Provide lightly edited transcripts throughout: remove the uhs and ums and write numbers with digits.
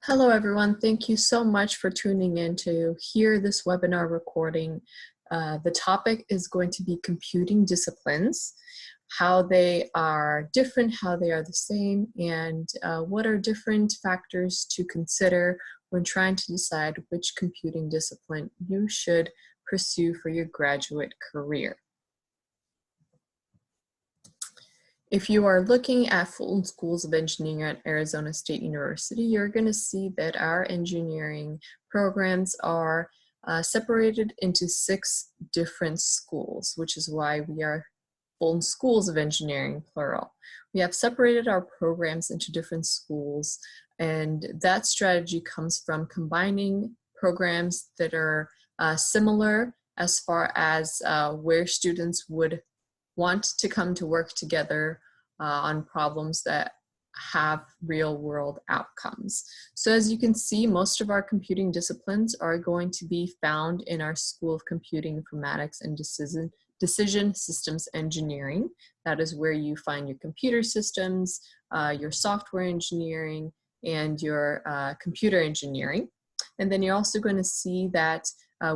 Hello, everyone. Thank you so much for tuning in to hear this webinar recording. The topic is going to be computing disciplines, how they are different, how they are the same, and what are different factors to consider when trying to decide which computing discipline you should pursue for your graduate career. If you are looking at Fulton Schools of Engineering at Arizona State University, you're going to see that our engineering programs are separated into 6 different schools, which is why we are Fulton Schools of Engineering, plural. We have separated our programs into different schools, and that strategy comes from combining programs that are similar as far as where students would want to come to work together on problems that have real world outcomes. So as you can see, most of our computing disciplines are going to be found in our School of Computing Informatics and Decision Systems Engineering. That is where you find your computer systems, your software engineering, and your computer engineering. And then you're also going to see that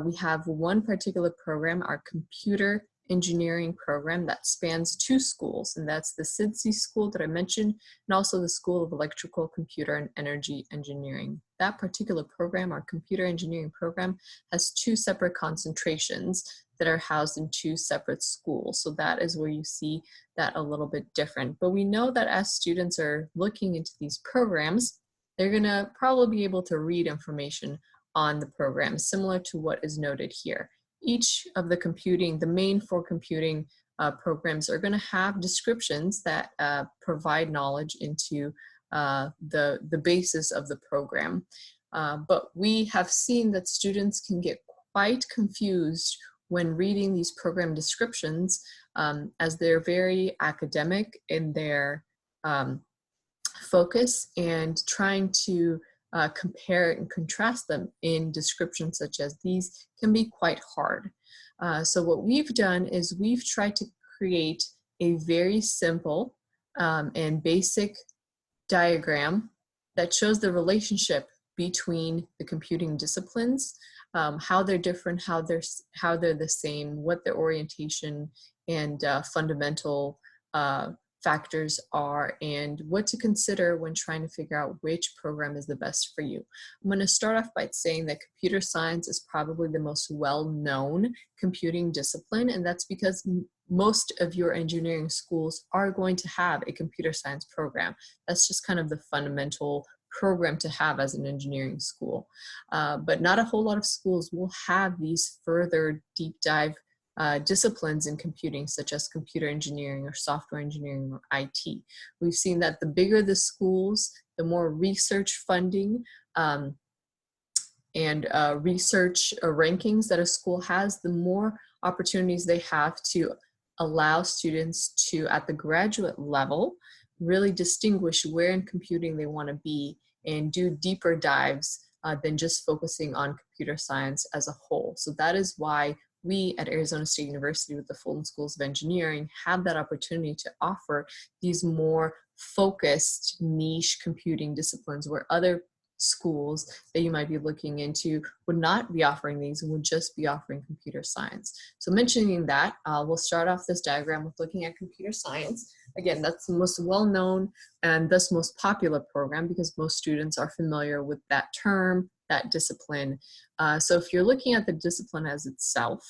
we have one particular program, our computer engineering program, that spans 2 schools, and that's the SIDC school that I mentioned, and also the School of Electrical, Computer, and Energy Engineering. That particular program, our computer engineering program, has 2 separate concentrations that are housed in 2 separate schools. So that is where you see that a little bit different. But we know that as students are looking into these programs, they're gonna probably be able to read information on the program, similar to what is noted here. Each of the main 4 computing programs are going to have descriptions that provide knowledge into the basis of the program. But we have seen that students can get quite confused when reading these program descriptions, as they're very academic in their focus, and trying to compare and contrast them in descriptions such as these can be quite hard. So what we've done is we've tried to create a very simple and basic diagram that shows the relationship between the computing disciplines, how they're different, how they're the same, what their orientation and fundamental factors are, and what to consider when trying to figure out which program is the best for you. I'm going to start off by saying that computer science is probably the most well-known computing discipline, and that's because most of your engineering schools are going to have a computer science program. That's just kind of the fundamental program to have as an engineering school. But not a whole lot of schools will have these further deep dive disciplines in computing, such as computer engineering or software engineering or IT. We've seen that the bigger the schools, the more research funding and research rankings that a school has, the more opportunities they have to allow students to, at the graduate level, really distinguish where in computing they want to be and do deeper dives than just focusing on computer science as a whole. So that is why we at Arizona State University with the Fulton Schools of Engineering have that opportunity to offer these more focused niche computing disciplines, where other schools that you might be looking into would not be offering these and would just be offering computer science. So mentioning that, we'll start off this diagram with looking at computer science. Again, that's the most well-known and thus most popular program because most students are familiar with that term, that discipline. So if you're looking at the discipline as itself,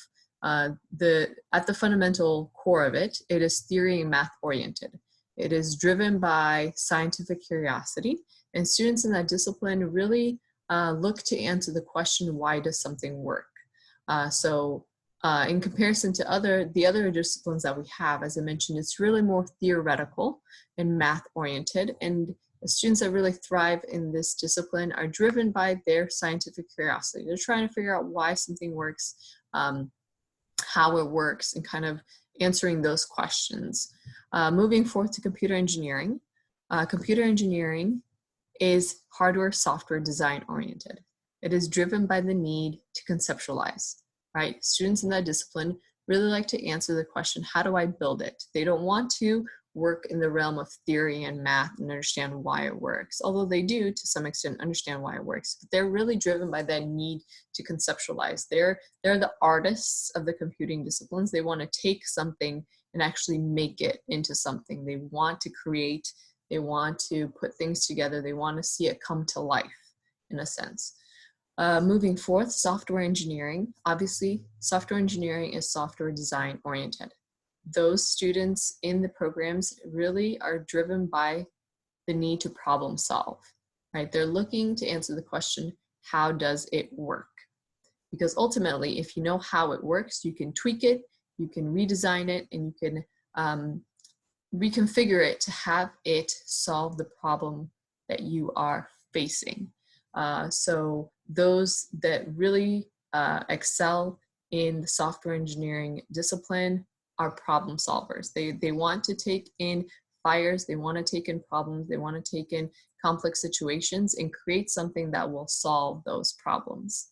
at the fundamental core of it, it is theory and math oriented. It is driven by scientific curiosity, and students in that discipline really look to answer the question, why does something work? In comparison to the other disciplines that we have, as I mentioned, it's really more theoretical and math oriented, and the students that really thrive in this discipline are driven by their scientific curiosity. They're trying to figure out why something works, how it works, and kind of answering those questions. Moving forth to computer engineering. Computer engineering is hardware software design oriented. It is driven by the need to conceptualize, right? Students in that discipline really like to answer the question, how do I build it? They don't want to work in the realm of theory and math and understand why it works, although they do to some extent understand why it works. But they're really driven by that need to conceptualize. They're the artists of the computing disciplines. They want to take something and actually make it into something. They want to create, they want to put things together, they want to see it come to life in a sense. Moving forth, software engineering. Obviously, software engineering is software design oriented. Those students in the programs really are driven by the need to problem solve, right? They're looking to answer the question, how does it work? Because ultimately, if you know how it works, you can tweak it, you can redesign it, and you can reconfigure it to have it solve the problem that you are facing. So those that really excel in the software engineering discipline are problem solvers. They want to take in fires, they want to take in problems, they want to take in complex situations and create something that will solve those problems.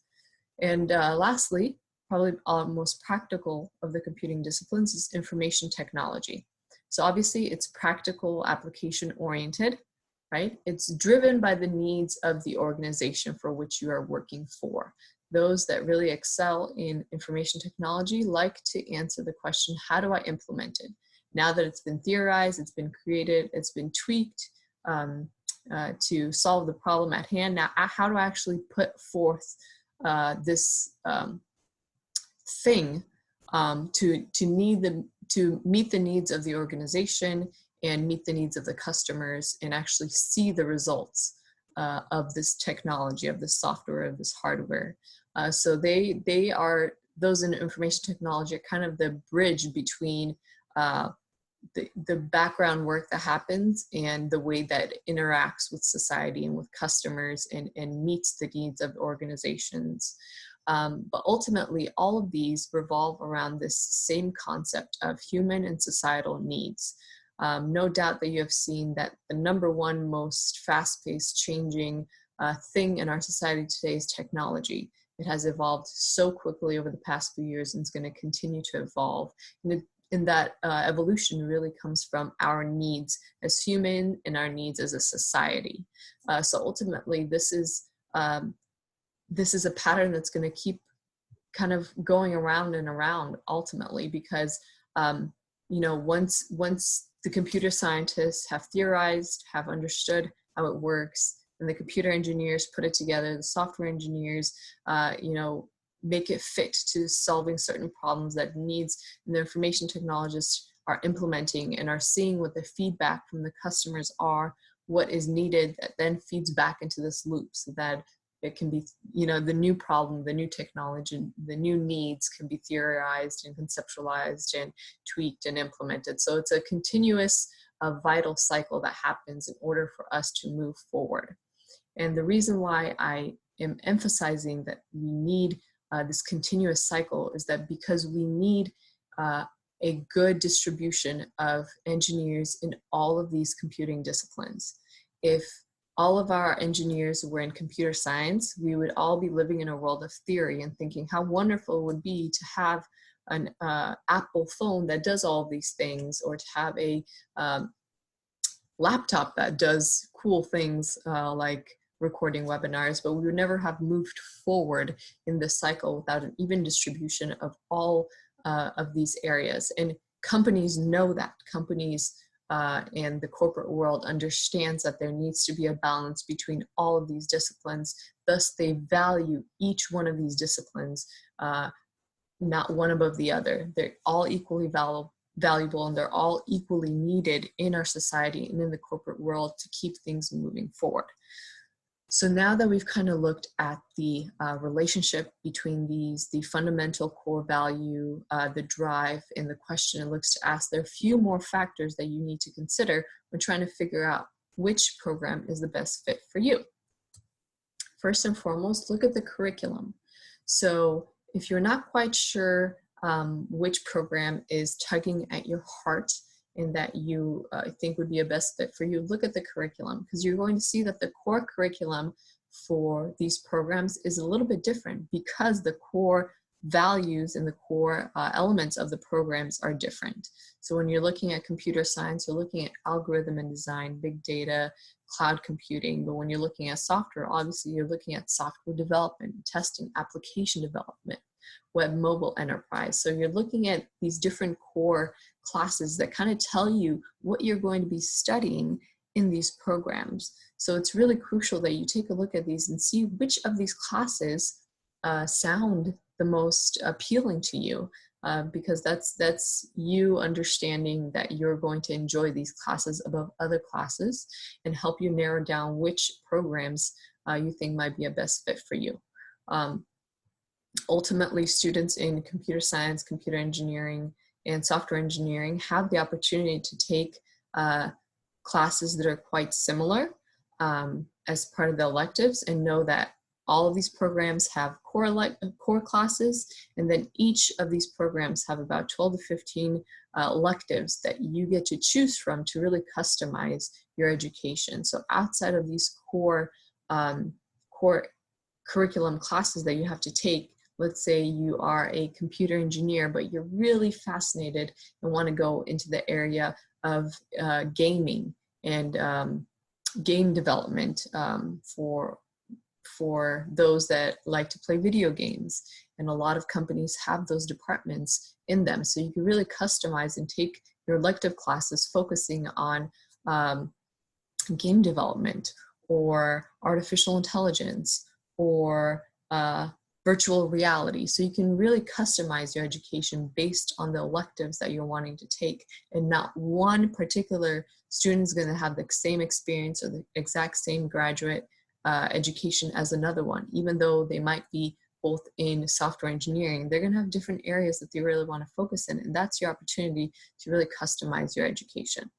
And lastly, probably most practical of the computing disciplines is information technology. So obviously it's practical application oriented, right? It's driven by the needs of the organization for which you are working for. Those that really excel in information technology like to answer the question, how do I implement it? Now that it's been theorized, it's been created, it's been tweaked to solve the problem at hand. Now, how do I actually put forth this thing to meet the needs of the organization and meet the needs of the customers and actually see the results of this technology, of this software, of this hardware. So they are, those in information technology are kind of the bridge between the background work that happens and the way that it interacts with society and with customers and meets the needs of organizations. But ultimately, all of these revolve around this same concept of human and societal needs. No doubt that you have seen that the number one most fast-paced changing thing in our society today is technology. It has evolved so quickly over the past few years and it's going to continue to evolve. And that evolution really comes from our needs as human and our needs as a society. So ultimately, this is a pattern that's going to keep kind of going around and around ultimately, because you know, once the computer scientists have theorized, have understood how it works, and the computer engineers put it together, the software engineers, you know, make it fit to solving certain problems that needs, and the information technologists are implementing and are seeing what the feedback from the customers are, what is needed, that then feeds back into this loop so that it can be, you know, the new problem, the new technology, the new needs can be theorized and conceptualized and tweaked and implemented. So it's a continuous, vital cycle that happens in order for us to move forward. And the reason why I am emphasizing that we need this continuous cycle is that because we need a good distribution of engineers in all of these computing disciplines. If all of our engineers were in computer science, we would all be living in a world of theory and thinking how wonderful it would be to have an Apple phone that does all of these things, or to have a laptop that does cool things like recording webinars, but we would never have moved forward in this cycle without an even distribution of all of these areas. And companies know that. Companies and the corporate world understands that there needs to be a balance between all of these disciplines. Thus, they value each one of these disciplines, not one above the other. They're all equally valuable, and they're all equally needed in our society and in the corporate world to keep things moving forward. So now that we've kind of looked at the relationship between these, the fundamental core value, the drive, and the question it looks to ask, there are a few more factors that you need to consider when trying to figure out which program is the best fit for you. First and foremost, look at the curriculum. So if you're not quite sure which program is tugging at your heart and that you think would be a best fit for you, look at the curriculum, because you're going to see that the core curriculum for these programs is a little bit different, because the core values and the core elements of the programs are different. So when you're looking at computer science, you're looking at algorithm and design, big data, cloud computing. But when you're looking at software, obviously you're looking at software development, testing, application development, web mobile enterprise. So you're looking at these different core classes that kind of tell you what you're going to be studying in these programs. So it's really crucial that you take a look at these and see which of these classes sound the most appealing to you, because that's you understanding that you're going to enjoy these classes above other classes and help you narrow down which programs you think might be a best fit for you. Ultimately, students in computer science, computer engineering, and software engineering have the opportunity to take classes that are quite similar as part of the electives, and know that all of these programs have core classes, and then each of these programs have about 12 to 15 electives that you get to choose from to really customize your education. So outside of these core curriculum classes that you have to take, let's say you are a computer engineer, but you're really fascinated and want to go into the area of gaming and game development for those that like to play video games. And a lot of companies have those departments in them. So you can really customize and take your elective classes focusing on game development or artificial intelligence or virtual reality. So you can really customize your education based on the electives that you're wanting to take, and not one particular student is going to have the same experience or the exact same graduate education as another one. Even though they might be both in software engineering, they're going to have different areas that they really want to focus in, and that's your opportunity to really customize your education.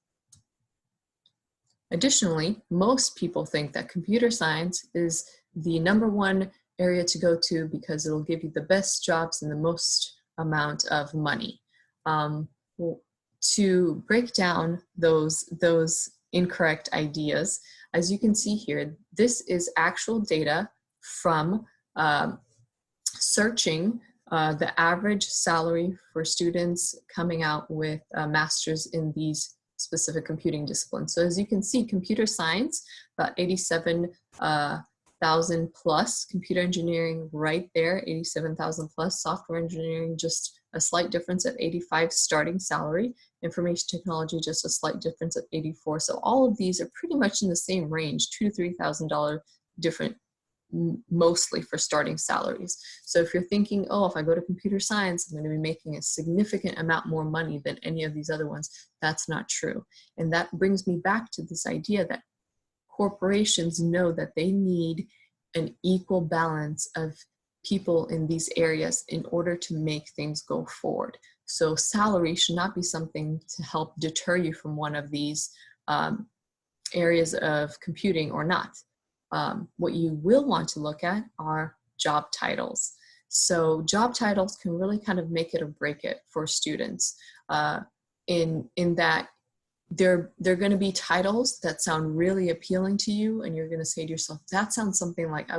Additionally, most people think that computer science is the #1 area to go to because it'll give you the best jobs and the most amount of money. To break down those incorrect ideas, as you can see here, this is actual data from searching the average salary for students coming out with a master's in these specific computing disciplines. So as you can see, computer science, about 87,000 plus, computer engineering right there, 87,000 plus, software engineering, just a slight difference at 85 starting salary, information technology, just a slight difference at 84. So all of these are pretty much in the same range, $2,000 to $3,000 different, mostly for starting salaries. So if you're thinking, oh, if I go to computer science, I'm going to be making a significant amount more money than any of these other ones, that's not true. And that brings me back to this idea that corporations know that they need an equal balance of people in these areas in order to make things go forward. So salary should not be something to help deter you from one of these areas of computing or not. What you will want to look at are job titles. So job titles can really kind of make it or break it for students in that they're going to be titles that sound really appealing to you, and you're going to say to yourself, that sounds something like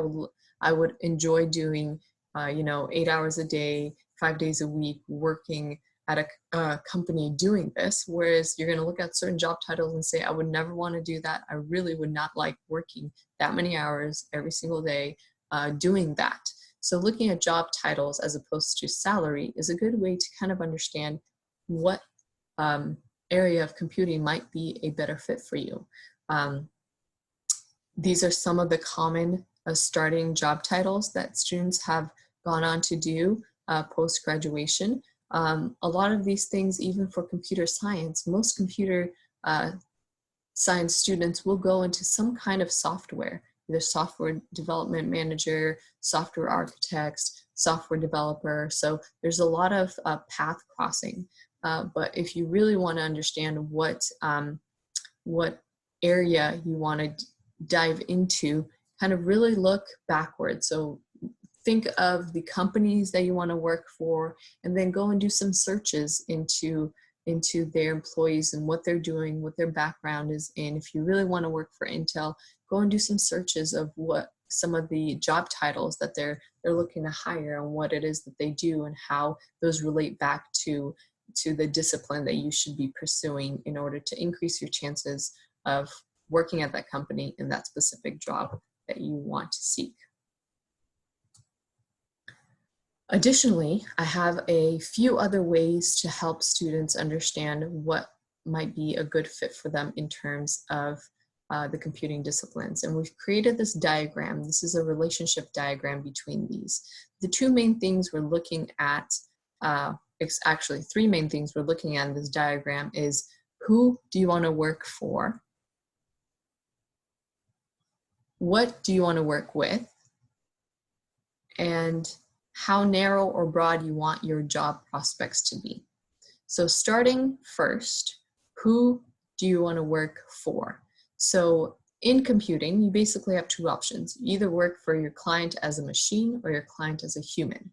I would enjoy doing, 8 hours a day, 5 days a week, working at a company doing this. Whereas you're going to look at certain job titles and say, I would never want to do that. I really would not like working that many hours every single day doing that. So looking at job titles as opposed to salary is a good way to kind of understand what area of computing might be a better fit for you. These are some of the common starting job titles that students have gone on to do post-graduation. A lot of these things, even for computer science, most computer science students will go into some kind of software, either software development manager, software architect, software developer. So there's a lot of path crossing. But if you really want to understand what area you want to dive into, kind of really look backwards. So think of the companies that you want to work for, and then go and do some searches into their employees and what they're doing, what their background is in. If you really want to work for Intel, go and do some searches of what some of the job titles that they're looking to hire and what it is that they do and how those relate back to the discipline that you should be pursuing in order to increase your chances of working at that company in that specific job that you want to seek. Additionally, I have a few other ways to help students understand what might be a good fit for them in terms of the computing disciplines. And we've created this diagram. This is a relationship diagram between these. The two main things we're looking at, it's actually three main things we're looking at in this diagram is who do you want to work for? What do you want to work with? And how narrow or broad you want your job prospects to be. So starting first, who do you want to work for? So in computing, you basically have two options. You either work for your client as a machine or your client as a human.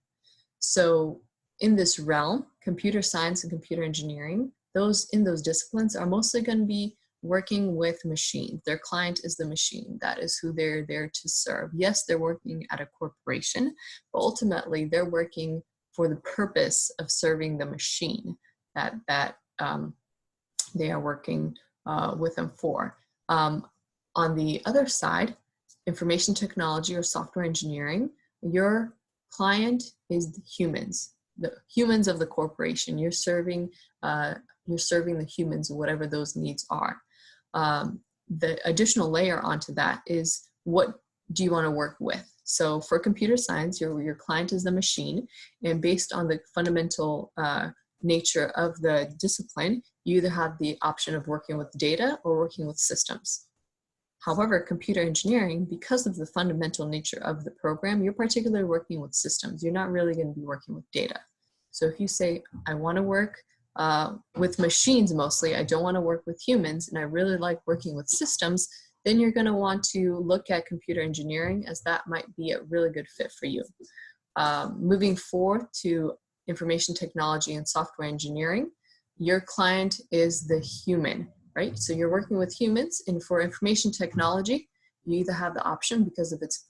So in this realm, computer science and computer engineering, those in those disciplines are mostly going to be working with machines. Their client is the machine. That is who they're there to serve. Yes, they're working at a corporation, but ultimately they're working for the purpose of serving the machine that they are working with them for. On the other side, information technology or software engineering, your client is the humans of the corporation. You're serving the humans, whatever those needs are. The additional layer onto that is what do you want to work with? So for computer science, your client is the machine, and based on the fundamental nature of the discipline, you either have the option of working with data or working with systems. However, computer engineering, because of the fundamental nature of the program, you're particularly working with systems. You're not really going to be working with data. So if you say, I want to work with machines mostly, I don't want to work with humans, and I really like working with systems, then you're going to want to look at computer engineering, as that might be a really good fit for you. Moving forward to information technology and software engineering, your client is the human, right? So you're working with humans, and for information technology, you either have the option, because of its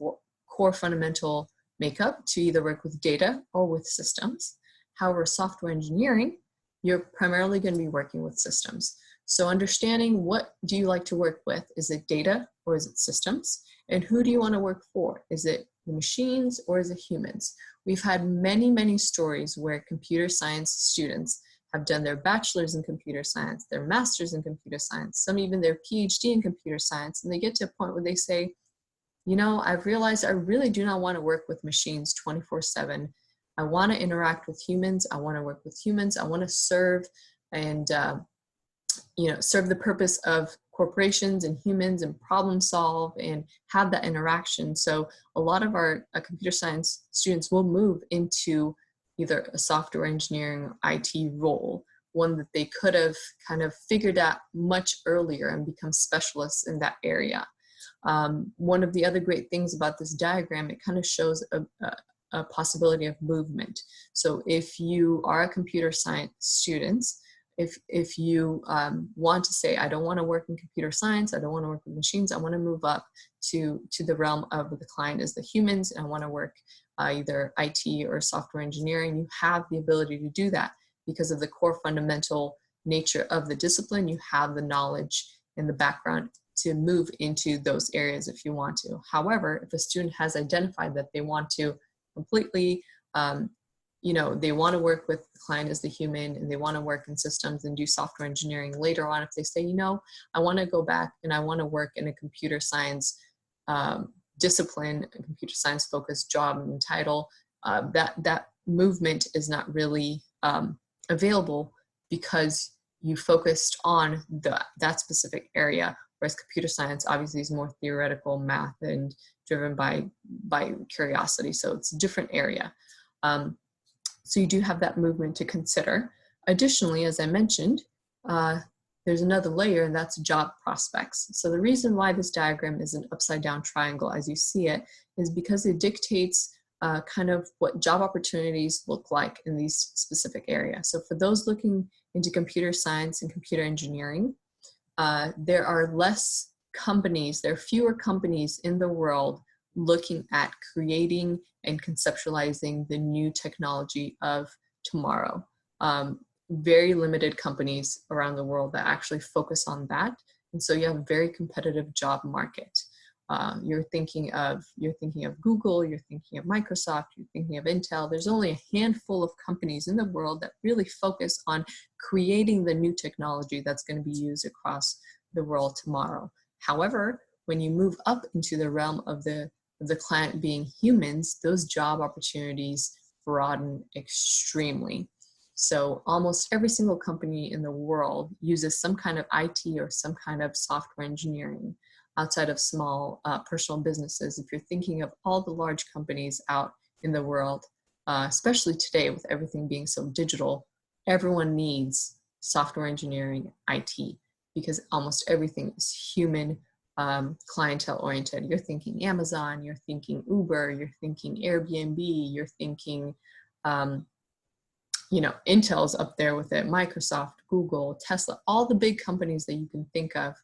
core fundamental makeup, to either work with data or with systems. However, software engineering, you're primarily going to be working with systems. So understanding what do you like to work with? Is it data or is it systems? And who do you want to work for? Is it the machines or is it humans? We've had many, many stories where computer science students have done their bachelor's in computer science, their master's in computer science, some even their PhD in computer science, and they get to a point where they say, you know, I've realized I really do not want to work with machines 24/7. I want to interact with humans. I want to work with humans. I want to serve and serve the purpose of corporations and humans and problem solve and have that interaction. So a lot of our computer science students will move into either a software engineering or IT role, one that they could have kind of figured out much earlier and become specialists in that area. One of the other great things about this diagram, it kind of shows a possibility of movement. So if you are a computer science student, if you want to say, I don't want to work in computer science, I don't want to work with machines, I want to move up to the realm of the client as the humans, and I want to work either IT or software engineering, you have the ability to do that because of the core fundamental nature of the discipline. You have the knowledge and the background to move into those areas if you want to. However, if a student has identified that they want to completely they want to work with the client as the human, and they want to work in systems and do software engineering later on. If they say, I want to go back and I want to work in a computer science discipline, a computer science focused job and title, that movement is not really available because you focused on that specific area, whereas computer science obviously is more theoretical math and driven by curiosity. So it's a different area. So you do have that movement to consider. Additionally, as I mentioned, there's another layer, and that's job prospects. So the reason why this diagram is an upside down triangle as you see it is because it dictates kind of what job opportunities look like in these specific areas. So for those looking into computer science and computer engineering, there are fewer companies in the world looking at creating and conceptualizing the new technology of tomorrow. Very limited companies around the world that actually focus on that. And so you have a very competitive job market. You're thinking of Google, you're thinking of Microsoft, you're thinking of Intel. There's only a handful of companies in the world that really focus on creating the new technology that's going to be used across the world tomorrow. However, when you move up into the realm of the client being humans, those job opportunities broaden extremely. So almost every single company in the world uses some kind of IT or some kind of software engineering outside of small personal businesses. If you're thinking of all the large companies out in the world, especially today with everything being so digital, everyone needs software engineering, IT, because almost everything is human, clientele oriented. You're thinking Amazon, you're thinking Uber, you're thinking Airbnb, you're thinking, you know, Intel's up there with it, Microsoft, Google, Tesla, all the big companies that you can think of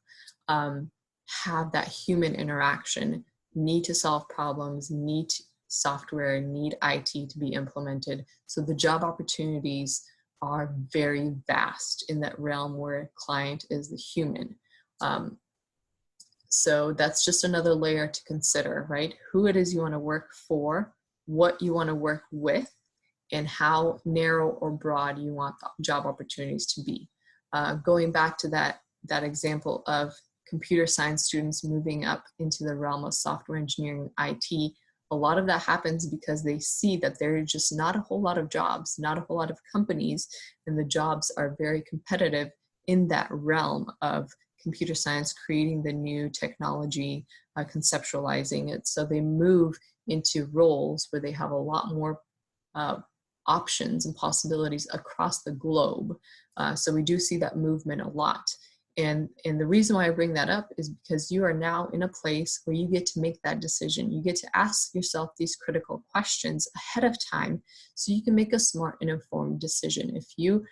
have that human interaction, need to solve problems, need software, need IT to be implemented. So the job opportunities are very vast in that realm where client is the human. So that's just another layer to consider, right? Who it is you want to work for, what you want to work with, and how narrow or broad you want the job opportunities to be. Going back to that example of computer science students moving up into the realm of software engineering, IT, a lot of that happens because they see that there are just not a whole lot of jobs, not a whole lot of companies, and the jobs are very competitive in that realm of computer science, creating the new technology, conceptualizing it. So they move into roles where they have a lot more options and possibilities across the globe. So we do see that movement a lot. And the reason why I bring that up is because you are now in a place where you get to make that decision. You get to ask yourself these critical questions ahead of time so you can make a smart and informed decision. If you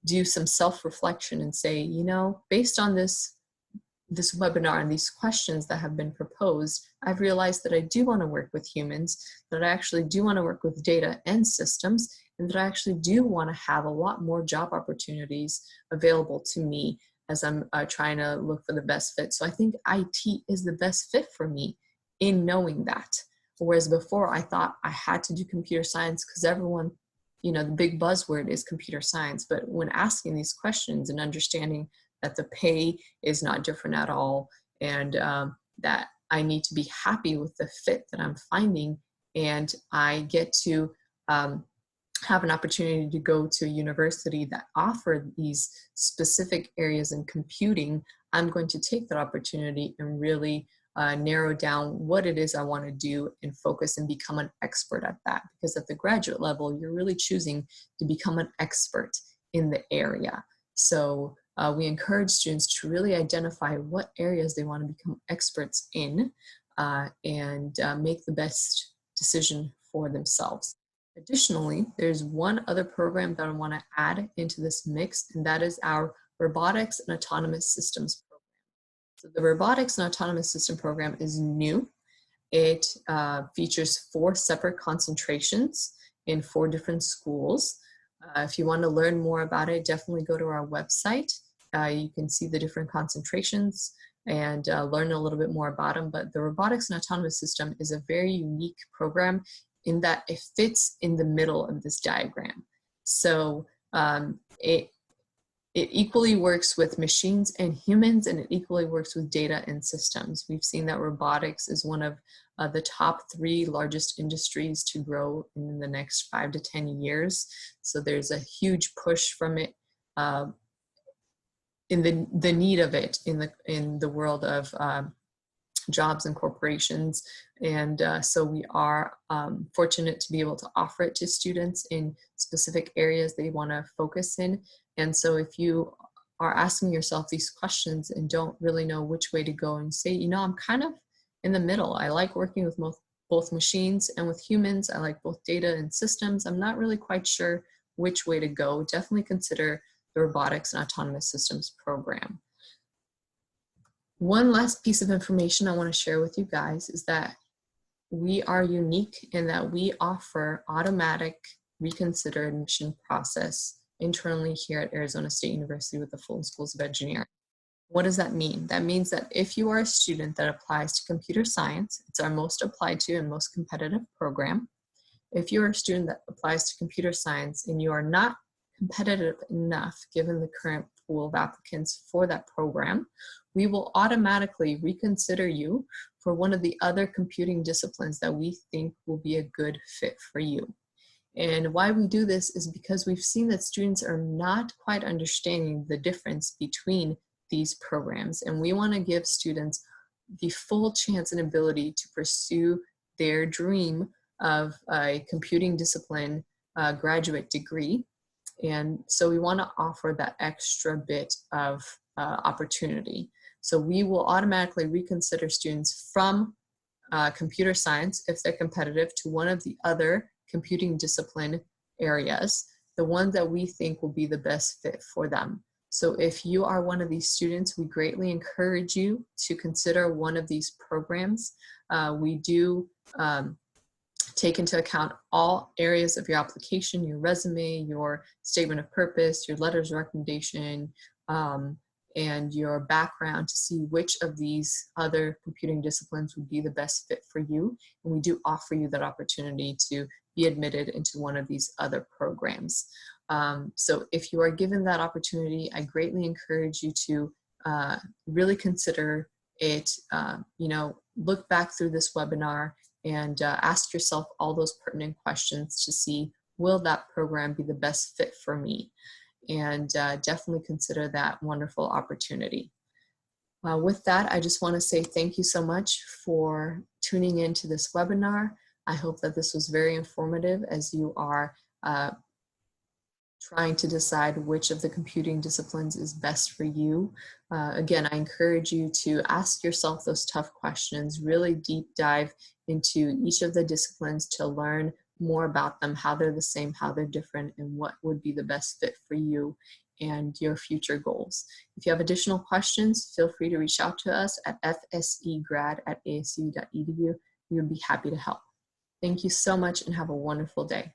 do some self-reflection and say, you know, based on this webinar and these questions that have been proposed, I've realized that I do want to work with humans, that I actually do want to work with data and systems, and that I actually do want to have a lot more job opportunities available to me as I'm trying to look for the best fit. So I think IT is the best fit for me in knowing that. Whereas before I thought I had to do computer science because everyone, you know, the big buzzword is computer science. But when asking these questions and understanding that the pay is not different at all, and that I need to be happy with the fit that I'm finding, and I get to have an opportunity to go to a university that offer these specific areas in computing, I'm going to take that opportunity and really narrow down what it is I want to do and focus and become an expert at that. Because at the graduate level, you're really choosing to become an expert in the area. So we encourage students to really identify what areas they want to become experts in and make the best decision for themselves. Additionally, there's one other program that I want to add into this mix, and that is our Robotics and Autonomous Systems program. So the Robotics and Autonomous System program is new. It features 4 separate concentrations in 4 different schools. If you want to learn more about it, definitely go to our website. You can see the different concentrations and learn a little bit more about them. But the Robotics and Autonomous System is a very unique program in that it fits in the middle of this diagram. So it equally works with machines and humans, and it equally works with data and systems. We've seen that robotics is one of the top 3 largest industries to grow in the next 5 to 10 years. So there's a huge push from it in the need of it in the world of jobs and corporations. And so we are fortunate to be able to offer it to students in specific areas they want to focus in. And so if you are asking yourself these questions and don't really know which way to go, and say, you know, I'm kind of in the middle. I like working with both machines and with humans. I like both data and systems. I'm not really quite sure which way to go. Definitely consider the Robotics and Autonomous Systems program. One last piece of information I want to share with you guys is that we are unique in that we offer automatic reconsider admission process internally here at Arizona State University with the Fulton Schools of Engineering. What does that mean? That means that if you are a student that applies to computer science, it's our most applied to and most competitive program. If you're a student that applies to computer science and you are not competitive enough given the current pool of applicants for that program, we will automatically reconsider you for one of the other computing disciplines that we think will be a good fit for you. And why we do this is because we've seen that students are not quite understanding the difference between these programs. And we want to give students the full chance and ability to pursue their dream of a computing discipline graduate degree. And so we want to offer that extra bit of opportunity. So we will automatically reconsider students from computer science, if they're competitive, to one of the other computing discipline areas, the one that we think will be the best fit for them. So if you are one of these students, we greatly encourage you to consider one of these programs. We do take into account all areas of your application, your resume, your statement of purpose, your letters of recommendation, and your background to see which of these other computing disciplines would be the best fit for you. And we do offer you that opportunity to be admitted into one of these other programs. So if you are given that opportunity, I greatly encourage you to really consider it. Look back through this webinar and ask yourself all those pertinent questions to see, will that program be the best fit for me? And definitely consider that wonderful opportunity. With that, I just want to say thank you so much for tuning in to this webinar. I hope that this was very informative as you are trying to decide which of the computing disciplines is best for you. Again, I encourage you to ask yourself those tough questions, really deep dive into each of the disciplines to learn more about them, how they're the same, how they're different, and what would be the best fit for you and your future goals. If you have additional questions, feel free to reach out to us at fsegrad@asu.edu. We would be happy to help. Thank you so much and have a wonderful day.